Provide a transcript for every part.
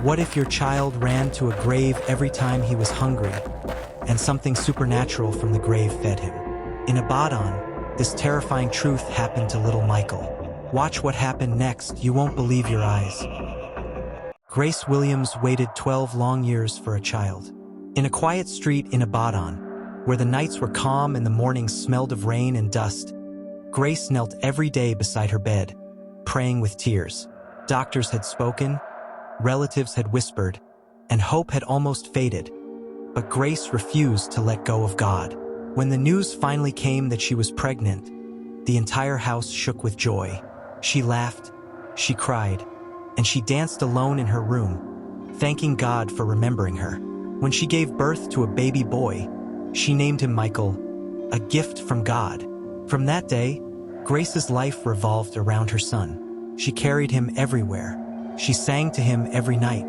What if your child ran to a grave every time he was hungry, and something supernatural from the grave fed him? In Abaddon, this terrifying truth happened to little Michael. Watch what happened next, you won't believe your eyes. Grace Williams waited 12 long years for a child. In a quiet street in Abaddon, where the nights were calm and the mornings smelled of rain and dust, Grace knelt every day beside her bed, praying with tears. Doctors had spoken, relatives had whispered, and hope had almost faded. But Grace refused to let go of God. When the news finally came that she was pregnant, the entire house shook with joy. She laughed, she cried, and she danced alone in her room, thanking God for remembering her. When she gave birth to a baby boy, she named him Michael, a gift from God. From that day, Grace's life revolved around her son. She carried him everywhere. She sang to him every night.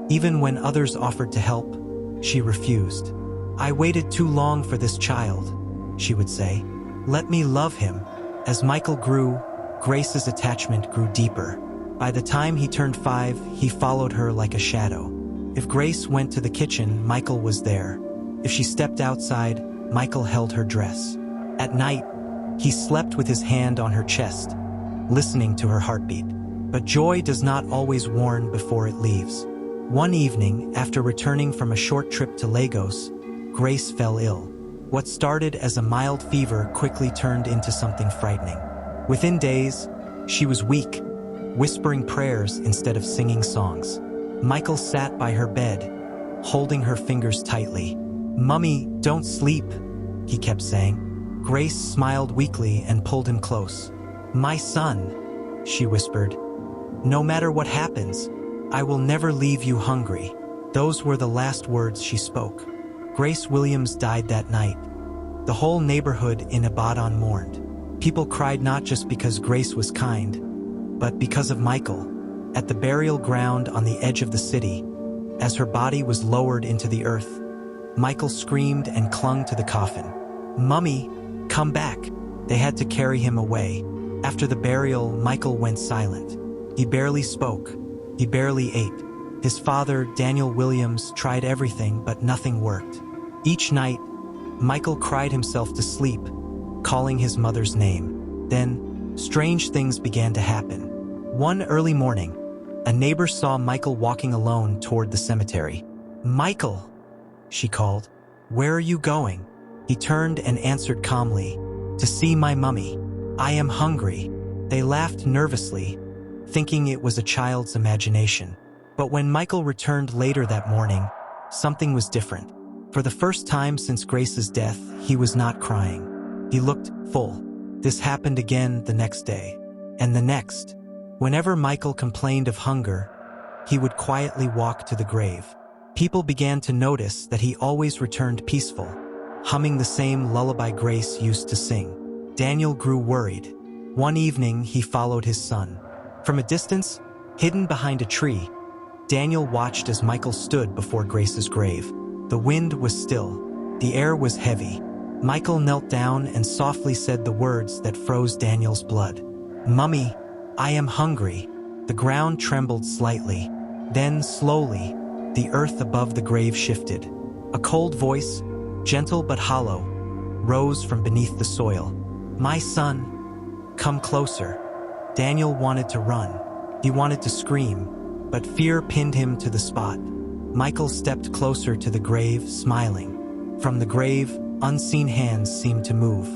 Even when others offered to help, she refused. "I waited too long for this child," she would say. "Let me love him." As Michael grew, Grace's attachment grew deeper. By the time he turned 5, he followed her like a shadow. If Grace went to the kitchen, Michael was there. If she stepped outside, Michael held her dress. At night, he slept with his hand on her chest, listening to her heartbeat. But joy does not always warn before it leaves. One evening, after returning from a short trip to Lagos, Grace fell ill. What started as a mild fever quickly turned into something frightening. Within days, she was weak, whispering prayers instead of singing songs. Michael sat by her bed, holding her fingers tightly. "Mummy, don't sleep," he kept saying. Grace smiled weakly and pulled him close. "My son," she whispered, "no matter what happens, I will never leave you hungry." Those were the last words she spoke. Grace Williams died that night. The whole neighborhood in Abaddon mourned. People cried not just because Grace was kind, but because of Michael. At the burial ground on the edge of the city, as her body was lowered into the earth, Michael screamed and clung to the coffin. "Mummy, come back." They had to carry him away. After the burial, Michael went silent. He barely spoke. He barely ate. His father, Daniel Williams, tried everything, but nothing worked. Each night, Michael cried himself to sleep, calling his mother's name. Then, strange things began to happen. One early morning, a neighbor saw Michael walking alone toward the cemetery. "Michael," she called, "where are you going?" He turned and answered calmly, "To see my mummy. I am hungry." They laughed nervously, thinking it was a child's imagination. But when Michael returned later that morning, something was different. For the first time since Grace's death, he was not crying. He looked full. This happened again the next day, and the next. Whenever Michael complained of hunger, he would quietly walk to the grave. People began to notice that he always returned peaceful, humming the same lullaby Grace used to sing. Daniel grew worried. One evening, he followed his son. From a distance, hidden behind a tree, Daniel watched as Michael stood before Grace's grave. The wind was still. The air was heavy. Michael knelt down and softly said the words that froze Daniel's blood. "Mummy, I am hungry." The ground trembled slightly. Then, slowly, the earth above the grave shifted. A cold voice, gentle but hollow, rose from beneath the soil. "My son, come closer." Daniel wanted to run. He wanted to scream, but fear pinned him to the spot. Michael stepped closer to the grave, smiling. From the grave, unseen hands seemed to move.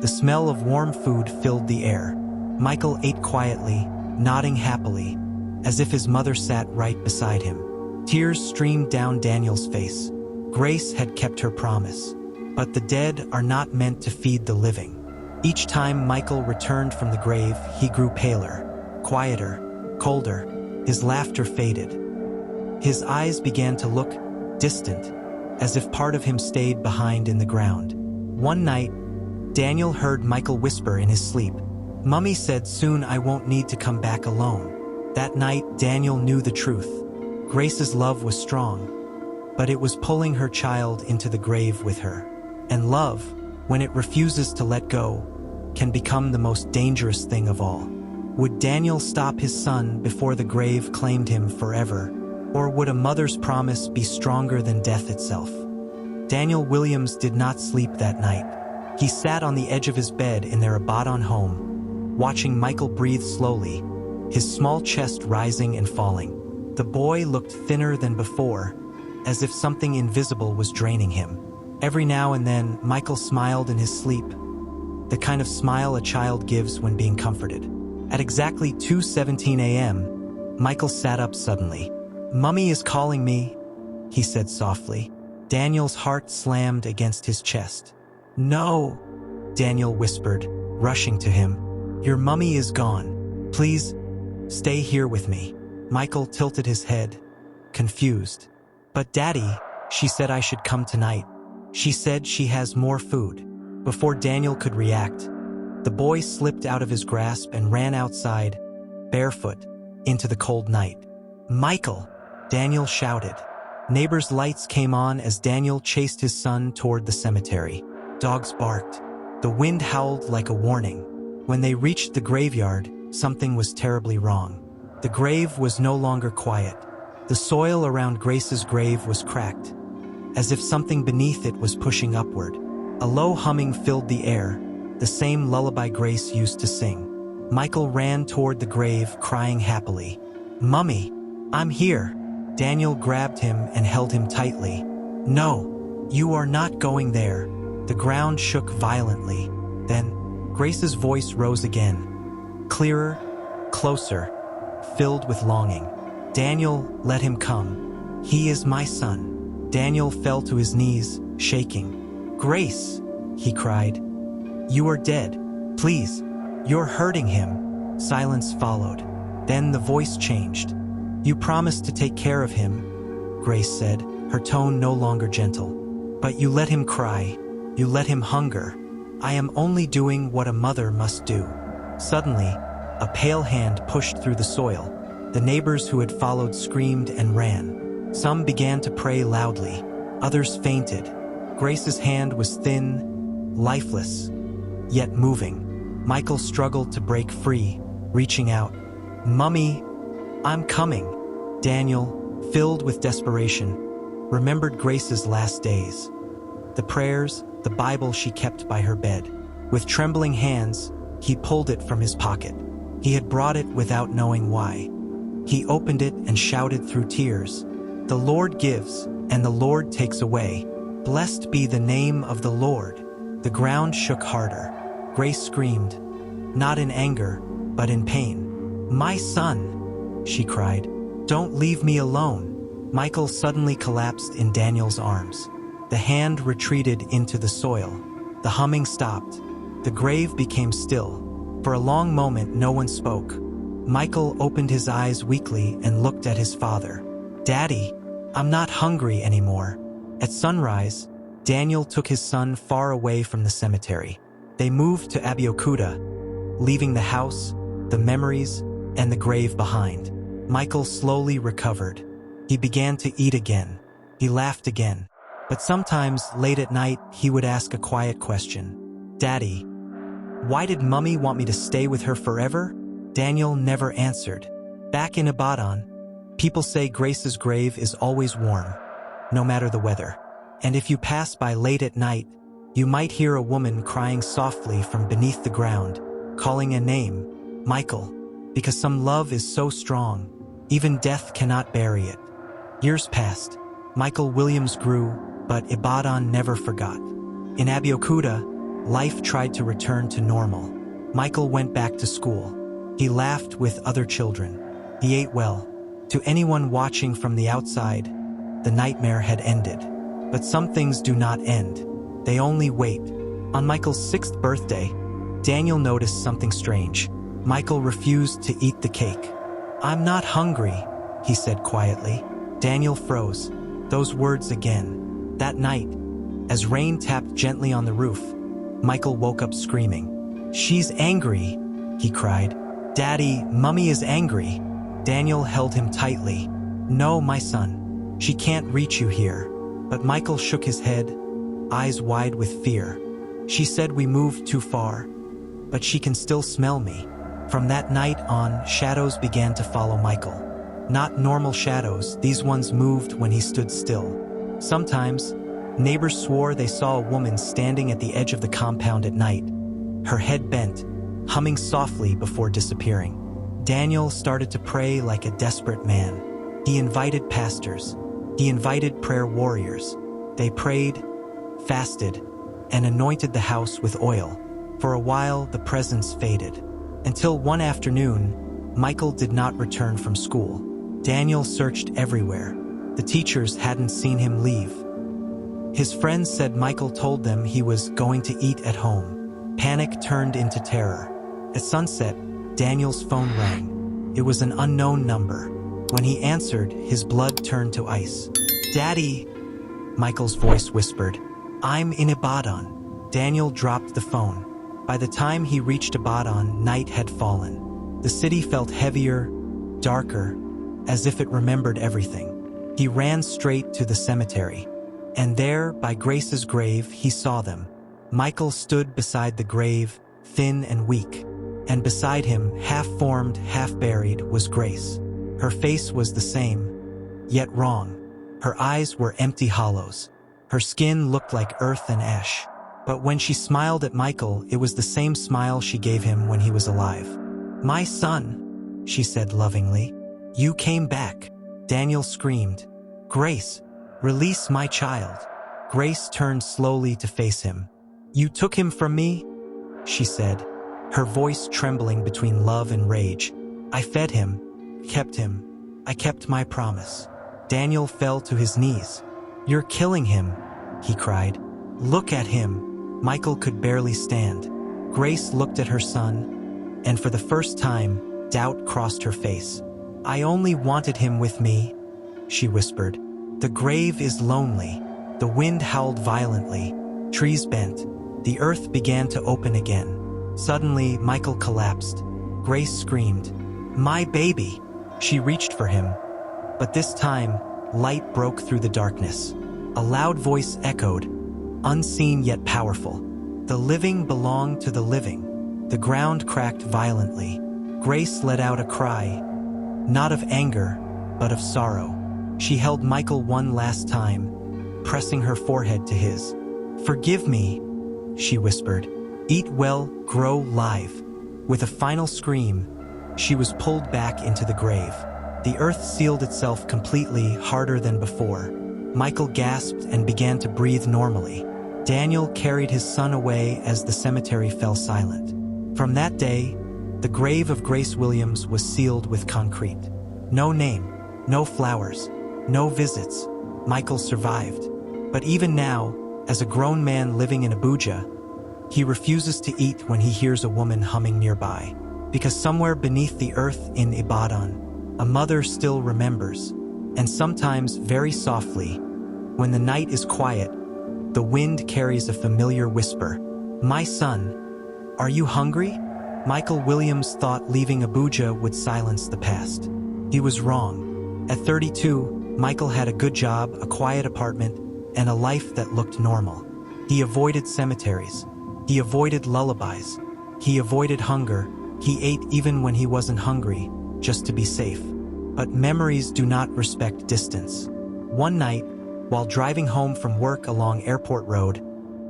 The smell of warm food filled the air. Michael ate quietly, nodding happily, as if his mother sat right beside him. Tears streamed down Daniel's face. Grace had kept her promise. But the dead are not meant to feed the living. Each time Michael returned from the grave, he grew paler, quieter, colder. His laughter faded. His eyes began to look distant, as if part of him stayed behind in the ground. One night, Daniel heard Michael whisper in his sleep, "Mummy said soon I won't need to come back alone." That night, Daniel knew the truth. Grace's love was strong, but it was pulling her child into the grave with her. And love, when it refuses to let go, can become the most dangerous thing of all. Would Daniel stop his son before the grave claimed him forever? Or would a mother's promise be stronger than death itself? Daniel Williams did not sleep that night. He sat on the edge of his bed in their Abaddon home, watching Michael breathe slowly, his small chest rising and falling. The boy looked thinner than before, as if something invisible was draining him. Every now and then, Michael smiled in his sleep, the kind of smile a child gives when being comforted. At exactly 2:17 a.m., Michael sat up suddenly. "Mummy is calling me," he said softly. Daniel's heart slammed against his chest. "No," Daniel whispered, rushing to him. "Your mummy is gone. Please, stay here with me." Michael tilted his head, confused. "But Daddy, she said I should come tonight. She said she has more food." Before Daniel could react, the boy slipped out of his grasp and ran outside, barefoot, into the cold night. "Michael!" Daniel shouted. Neighbors' lights came on as Daniel chased his son toward the cemetery. Dogs barked. The wind howled like a warning. When they reached the graveyard, something was terribly wrong. The grave was no longer quiet. The soil around Grace's grave was cracked, as if something beneath it was pushing upward. A low humming filled the air, the same lullaby Grace used to sing. Michael ran toward the grave, crying happily. "Mummy, I'm here." Daniel grabbed him and held him tightly. "No, you are not going there." The ground shook violently. Then, Grace's voice rose again, clearer, closer, filled with longing. "Daniel, let him come. He is my son." Daniel fell to his knees, shaking. "Grace," he cried. "You are dead. Please, you're hurting him." Silence followed. Then the voice changed. "You promised to take care of him," Grace said, her tone no longer gentle. "But you let him cry. You let him hunger. I am only doing what a mother must do." Suddenly, a pale hand pushed through the soil. The neighbors who had followed screamed and ran. Some began to pray loudly. Others fainted. Grace's hand was thin, lifeless, yet moving. Michael struggled to break free, reaching out. "Mummy, I'm coming." Daniel, filled with desperation, remembered Grace's last days. The prayers, the Bible she kept by her bed. With trembling hands, he pulled it from his pocket. He had brought it without knowing why. He opened it and shouted through tears, "The Lord gives, and the Lord takes away. Blessed be the name of the Lord." The ground shook harder. Grace screamed, not in anger, but in pain. "My son," she cried. "Don't leave me alone." Michael suddenly collapsed in Daniel's arms. The hand retreated into the soil. The humming stopped. The grave became still. For a long moment, no one spoke. Michael opened his eyes weakly and looked at his father. "Daddy, I'm not hungry anymore." At sunrise, Daniel took his son far away from the cemetery. They moved to Abeokuta, leaving the house, the memories, and the grave behind. Michael slowly recovered. He began to eat again. He laughed again. But sometimes, late at night, he would ask a quiet question. "Daddy, why did Mummy want me to stay with her forever?" Daniel never answered. Back in Abaddon, people say Grace's grave is always warm, no matter the weather. And if you pass by late at night, you might hear a woman crying softly from beneath the ground, calling a name, Michael, because some love is so strong, even death cannot bury it. Years passed. Michael Williams grew, but Abaddon never forgot. In Abeokuta, life tried to return to normal. Michael went back to school. He laughed with other children. He ate well. To anyone watching from the outside, the nightmare had ended. But some things do not end. They only wait. On Michael's 6th birthday, Daniel noticed something strange. Michael refused to eat the cake. "I'm not hungry," he said quietly. Daniel froze. Those words again. That night, as rain tapped gently on the roof, Michael woke up screaming. "She's angry," he cried. "Daddy, Mummy is angry." Daniel held him tightly. "No, my son. She can't reach you here." But Michael shook his head, eyes wide with fear. "She said we moved too far, but she can still smell me." From that night on, shadows began to follow Michael. Not normal shadows, these ones moved when he stood still. Sometimes, neighbors swore they saw a woman standing at the edge of the compound at night, her head bent, humming softly before disappearing. Daniel started to pray like a desperate man. He invited pastors. He invited prayer warriors. They prayed, fasted, and anointed the house with oil. For a while, the presence faded. Until one afternoon, Michael did not return from school. Daniel searched everywhere. The teachers hadn't seen him leave. His friends said Michael told them he was going to eat at home. Panic turned into terror. At sunset, Daniel's phone rang. It was an unknown number. When he answered, his blood turned to ice. "Daddy," Michael's voice whispered. "I'm in Ibadan." Daniel dropped the phone. By the time he reached Ibadan, night had fallen. The city felt heavier, darker, as if it remembered everything. He ran straight to the cemetery. And there, by Grace's grave, he saw them. Michael stood beside the grave, thin and weak. And beside him, half-formed, half-buried, was Grace. Her face was the same, yet wrong. Her eyes were empty hollows. Her skin looked like earth and ash. But when she smiled at Michael, it was the same smile she gave him when he was alive. "My son," she said lovingly. "You came back." Daniel screamed, "Grace, release my child." Grace turned slowly to face him. "You took him from me?" she said, her voice trembling between love and rage. "I fed him, kept him. I kept my promise." Daniel fell to his knees. "You're killing him," he cried. "Look at him." Michael could barely stand. Grace looked at her son, and for the first time, doubt crossed her face. "I only wanted him with me," she whispered. "The grave is lonely." The wind howled violently. Trees bent. The earth began to open again. Suddenly, Michael collapsed. Grace screamed, "My baby!" She reached for him. But this time, light broke through the darkness. A loud voice echoed, unseen yet powerful. The living belong to the living. The ground cracked violently. Grace let out a cry, not of anger, but of sorrow. She held Michael one last time, pressing her forehead to his. "Forgive me," she whispered. "Eat well, grow live." With a final scream, she was pulled back into the grave. The earth sealed itself completely, harder than before. Michael gasped and began to breathe normally. Daniel carried his son away as the cemetery fell silent. From that day, the grave of Grace Williams was sealed with concrete. No name, no flowers, no visits. Michael survived. But even now, as a grown man living in Abuja, he refuses to eat when he hears a woman humming nearby. Because somewhere beneath the earth in Ibadan, a mother still remembers. And sometimes, very softly, when the night is quiet, the wind carries a familiar whisper. "My son, are you hungry?" Michael Williams thought leaving Abuja would silence the past. He was wrong. At 32, Michael had a good job, a quiet apartment, and a life that looked normal. He avoided cemeteries. He avoided lullabies. He avoided hunger. He ate even when he wasn't hungry, just to be safe. But memories do not respect distance. One night, while driving home from work along Airport Road,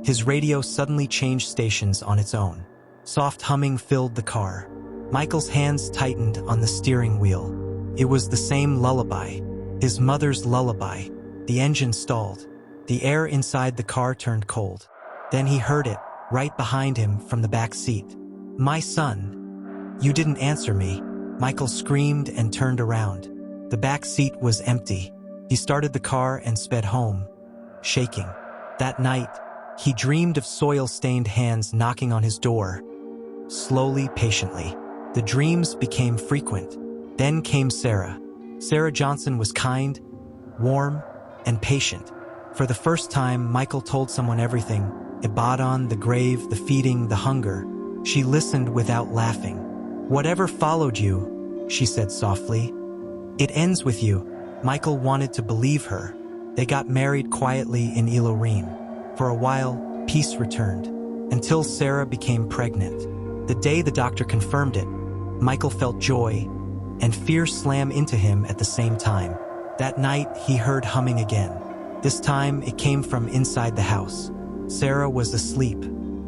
his radio suddenly changed stations on its own. Soft humming filled the car. Michael's hands tightened on the steering wheel. It was the same lullaby, his mother's lullaby. The engine stalled. The air inside the car turned cold. Then he heard it, right behind him from the back seat. "My son, you didn't answer me." Michael screamed and turned around. The back seat was empty. He started the car and sped home, shaking. That night, he dreamed of soil-stained hands knocking on his door. Slowly, patiently. The dreams became frequent. Then came Sarah. Sarah Johnson was kind, warm, and patient. For the first time, Michael told someone everything. Ibadan, the grave, the feeding, the hunger. She listened without laughing. "Whatever followed you," she said softly, "it ends with you." Michael wanted to believe her. They got married quietly in Ilorin. For a while, peace returned, until Sarah became pregnant. The day the doctor confirmed it, Michael felt joy, and fear slam into him at the same time. That night, he heard humming again. This time, it came from inside the house. Sarah was asleep.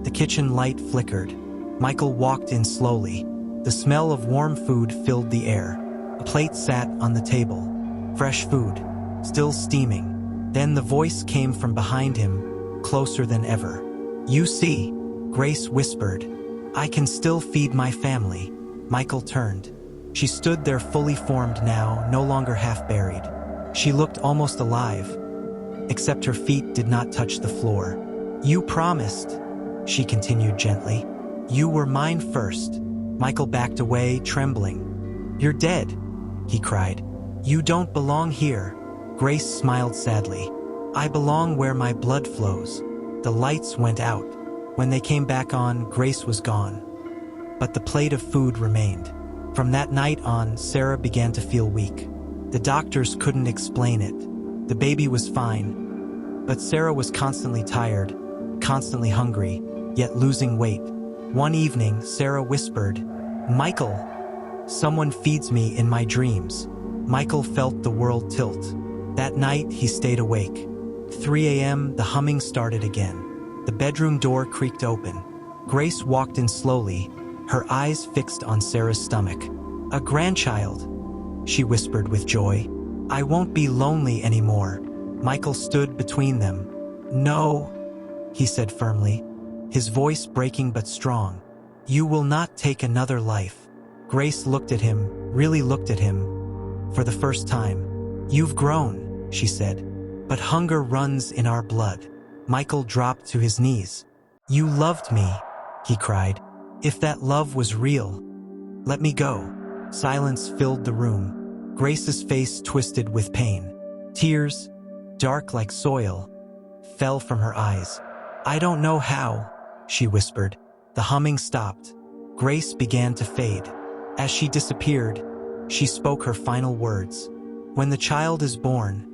The kitchen light flickered. Michael walked in slowly. The smell of warm food filled the air. A plate sat on the table. Fresh food, still steaming. Then the voice came from behind him, closer than ever. "You see," Grace whispered. "I can still feed my family." Michael turned. She stood there fully formed now, no longer half-buried. She looked almost alive, except her feet did not touch the floor. "You promised," she continued gently. "You were mine first." Michael backed away, trembling. "You're dead," he cried. "You don't belong here." Grace smiled sadly. "I belong where my blood flows." The lights went out. When they came back on, Grace was gone. But the plate of food remained. From that night on, Sarah began to feel weak. The doctors couldn't explain it. The baby was fine, but Sarah was constantly tired, constantly hungry, yet losing weight. One evening, Sarah whispered, "Michael, someone feeds me in my dreams." Michael felt the world tilt. That night, he stayed awake. 3 a.m., the humming started again. The bedroom door creaked open. Grace walked in slowly, her eyes fixed on Sarah's stomach. "A grandchild," she whispered with joy. "I won't be lonely anymore." Michael stood between them. "No," he said firmly, his voice breaking but strong. "You will not take another life." Grace looked at him, really looked at him, for the first time. "You've grown," she said, "but hunger runs in our blood." Michael dropped to his knees. "You loved me," he cried. "If that love was real, let me go." Silence filled the room. Grace's face twisted with pain. Tears, dark like soil, fell from her eyes. "I don't know how," she whispered. The humming stopped. Grace began to fade. As she disappeared, she spoke her final words. "When the child is born,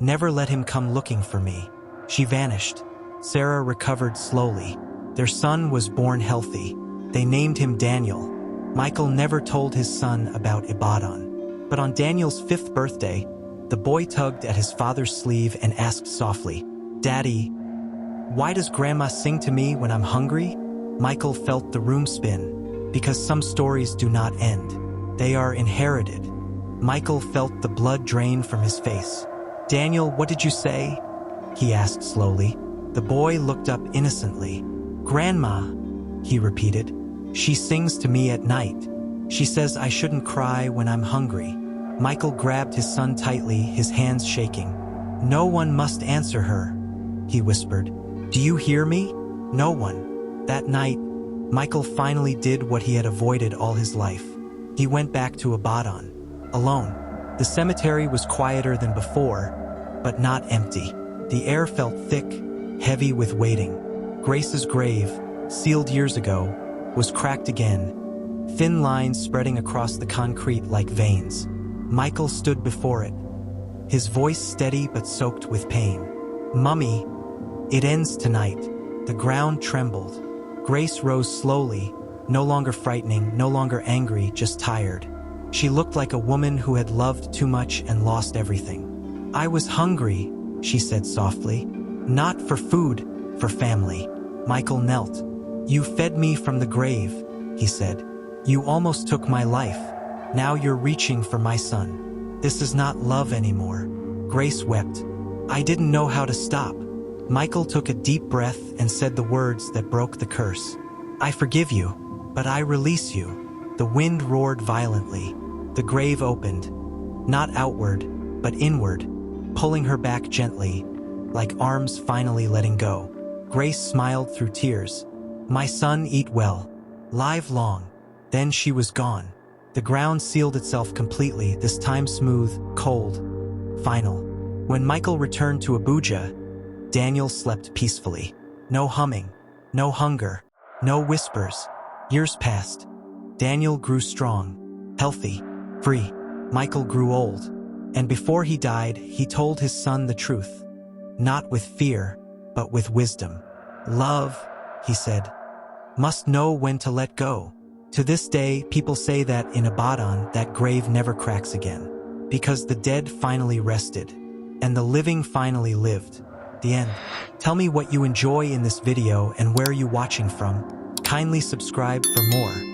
never let him come looking for me." She vanished. Sarah recovered slowly. Their son was born healthy. They named him Daniel. Michael never told his son about Ibadan. But on Daniel's 5th birthday, the boy tugged at his father's sleeve and asked softly, "Daddy, why does Grandma sing to me when I'm hungry?" Michael felt the room spin, because some stories do not end. They are inherited. Michael felt the blood drain from his face. "Daniel, what did you say?" he asked slowly. The boy looked up innocently. "Grandma," he repeated. "She sings to me at night. She says I shouldn't cry when I'm hungry." Michael grabbed his son tightly, his hands shaking. "No one must answer her," he whispered. "Do you hear me? No one." That night, Michael finally did what he had avoided all his life. He went back to Ibadan, alone. The cemetery was quieter than before, but not empty. The air felt thick, heavy with waiting. Grace's grave, sealed years ago, was cracked again, thin lines spreading across the concrete like veins. Michael stood before it, his voice steady but soaked with pain. "Mummy, it ends tonight." The ground trembled. Grace rose slowly, no longer frightening, no longer angry, just tired. She looked like a woman who had loved too much and lost everything. "I was hungry," she said softly. "Not for food, for family." Michael knelt. "You fed me from the grave," he said. "You almost took my life. Now you're reaching for my son. This is not love anymore." Grace wept. "I didn't know how to stop." Michael took a deep breath and said the words that broke the curse. "I forgive you, but I release you." The wind roared violently. The grave opened, not outward, but inward, pulling her back gently, like arms finally letting go. Grace smiled through tears. "My son, eat well. Live long." Then she was gone. The ground sealed itself completely, this time smooth, cold, final. When Michael returned to Abuja, Daniel slept peacefully. No humming, no hunger, no whispers. Years passed. Daniel grew strong, healthy, free. Michael grew old. And before he died, he told his son the truth. Not with fear, but with wisdom. "Love," he said, "must know when to let go." To this day, people say that in Abaddon, that grave never cracks again, because the dead finally rested, and the living finally lived. The end. Tell me what you enjoy in this video and where are you watching from. Kindly subscribe for more.